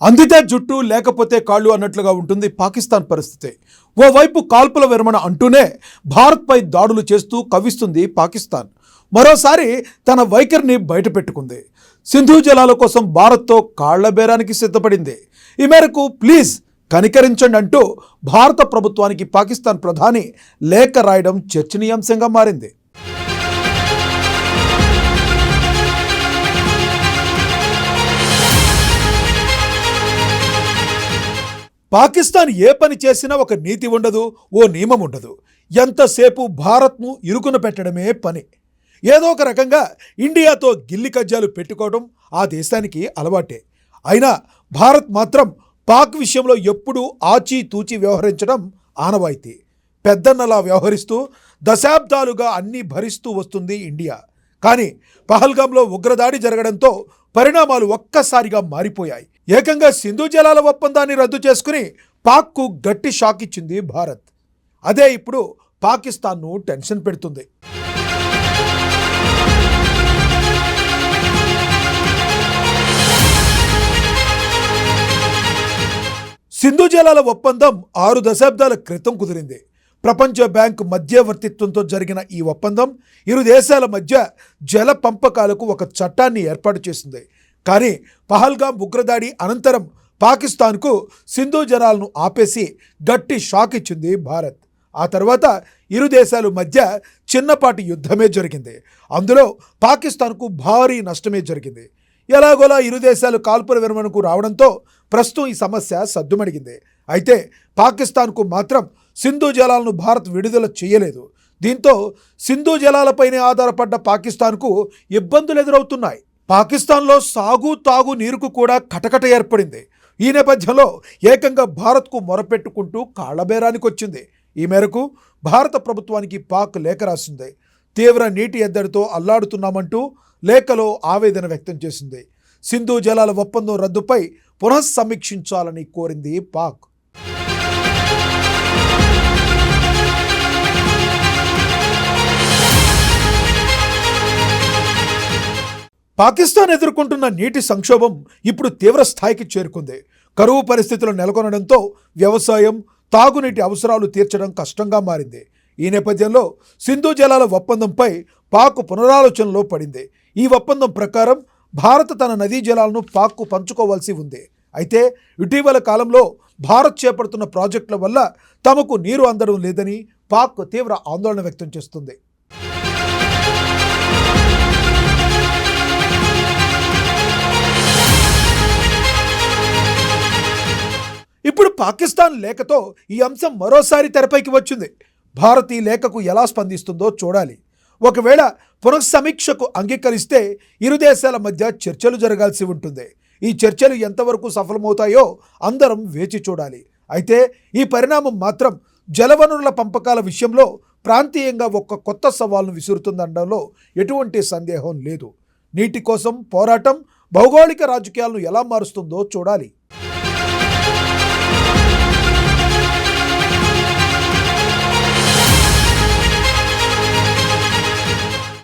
అందితే జుట్టు లేకపోతే కాళ్ళు అన్నట్లుగా ఉంటుంది పాకిస్తాన్ పరిస్థితి. ఓవైపు కాల్పుల విరమణ అంటూనే భారత్పై దాడులు చేస్తూ కవ్విస్తుంది పాకిస్తాన్. మరోసారి తన వైఖరిని బయటపెట్టుకుంది. సింధు జలాల కోసం భారత్తో కాళ్ల బేరానికి సిద్ధపడింది. ఈ మేరకు ప్లీజ్ కనికరించండి అంటూ భారత ప్రభుత్వానికి పాకిస్తాన్ ప్రధాని లేఖ రాయడం చర్చనీయాంశంగా మారింది. పాకిస్తాన్ ఏ పని చేసినా ఒక నీతి ఉండదు, ఓ నియమం ఉండదు. ఎంతసేపు భారత్ను ఇరుకున పెట్టడమే పని. ఏదో ఒక రకంగా ఇండియాతో గిల్లి కజ్జాలు పెట్టుకోవడం ఆ దేశానికి అలవాటే. అయినా భారత్ మాత్రం పాక్ విషయంలో ఎప్పుడూ ఆచితూచి వ్యవహరించడం ఆనవాయితీ. పెద్దన్నలా వ్యవహరిస్తూ దశాబ్దాలుగా అన్నీ భరిస్తూ వస్తుంది ఇండియా. కానీ పహల్గాంలో ఉగ్రదాడి జరగడంతో పరిణామాలు ఒక్కసారిగా మారిపోయాయి. ఏకంగా సింధు జలాల ఒప్పందాన్ని రద్దు చేసుకుని పాక్కు గట్టి షాక్ ఇచ్చింది భారత్. అదే ఇప్పుడు పాకిస్తాన్ను టెన్షన్ పెడుతుంది. సింధు జలాల ఒప్పందం 6 దశాబ్దాల క్రితం కుదిరింది. ప్రపంచ బ్యాంక్ మధ్యవర్తిత్వంతో జరిగిన ఈ ఒప్పందం ఇరు దేశాల మధ్య జల పంపకాలకు ఒక చట్టాన్ని ఏర్పాటు చేసింది. కానీ పహల్గాం ఉగ్రదాడి అనంతరం పాకిస్తాన్కు సింధు జలాలను ఆపేసి గట్టి షాక్ ఇచ్చింది భారత్. ఆ తర్వాత ఇరు దేశాల మధ్య చిన్నపాటి యుద్ధమే జరిగింది. అందులో పాకిస్తాన్కు భారీ నష్టమే జరిగింది. ఎలాగోలా ఇరు దేశాలు కాల్పుల విరమణకు రావడంతో ప్రస్తుతం ఈ సమస్య సద్దుమణిగింది. అయితే పాకిస్తాన్కు మాత్రం సింధు జలాలను భారత్ విడుదల చేయలేదు. దీంతో సింధు జలాలపైనే ఆధారపడ్డ పాకిస్తాన్కు ఇబ్బందులు ఎదురవుతున్నాయి. పాకిస్తాన్లో సాగు తాగు నీరుకు కూడా కటకట ఏర్పడింది. ఈ నేపథ్యంలో ఏకంగా భారత్కు మొరపెట్టుకుంటూ కాళ్లబేరానికి వచ్చింది. ఈ మేరకు భారత ప్రభుత్వానికి పాక్ లేఖ రాసింది. తీవ్ర నీటి ఎద్దడితో అల్లాడుతున్నామంటూ లేఖలో ఆవేదన వ్యక్తం చేసింది. సింధు జలాల ఒప్పందం రద్దుపై పునఃసమీక్షించాలని కోరింది పాక్. పాకిస్తాన్ ఎదుర్కొంటున్న నీటి సంక్షోభం ఇప్పుడు తీవ్ర స్థాయికి చేరుకుంది. కరువు పరిస్థితులు నెలకొనడంతో వ్యవసాయం, తాగునీటి అవసరాలు తీర్చడం కష్టంగా మారింది. ఈ నేపథ్యంలో సింధు జలాల ఒప్పందంపై పాక్ పునరాలోచనలో పడింది. ఈ ఒప్పందం ప్రకారం భారత్ తన నదీ జలాలను పాక్కు పంచుకోవాల్సి ఉంది. అయితే ఇటీవల కాలంలో భారత్ చేపడుతున్న ప్రాజెక్టుల వల్ల తమకు నీరు అందడం లేదని పాక్ తీవ్ర ఆందోళన వ్యక్తం చేస్తుంది. ఇప్పుడు పాకిస్తాన్ లేఖతో ఈ అంశం మరోసారి తెరపైకి వచ్చింది. భారత్ ఈ లేఖకు ఎలా స్పందిస్తుందో చూడాలి. ఒకవేళ పునఃసమీక్షకు అంగీకరిస్తే ఇరు దేశాల మధ్య చర్చలు జరగాల్సి ఉంటుంది. ఈ చర్చలు ఎంతవరకు సఫలమవుతాయో అందరం వేచి చూడాలి. అయితే ఈ పరిణామం మాత్రం జలవనరుల పంపకాల విషయంలో ప్రాంతీయంగా ఒక కొత్త సవాల్ను విసురుతుందనడంలో ఎటువంటి సందేహం లేదు. నీటి కోసం పోరాటం భౌగోళిక రాజకీయాలను ఎలా మారుస్తుందో చూడాలి.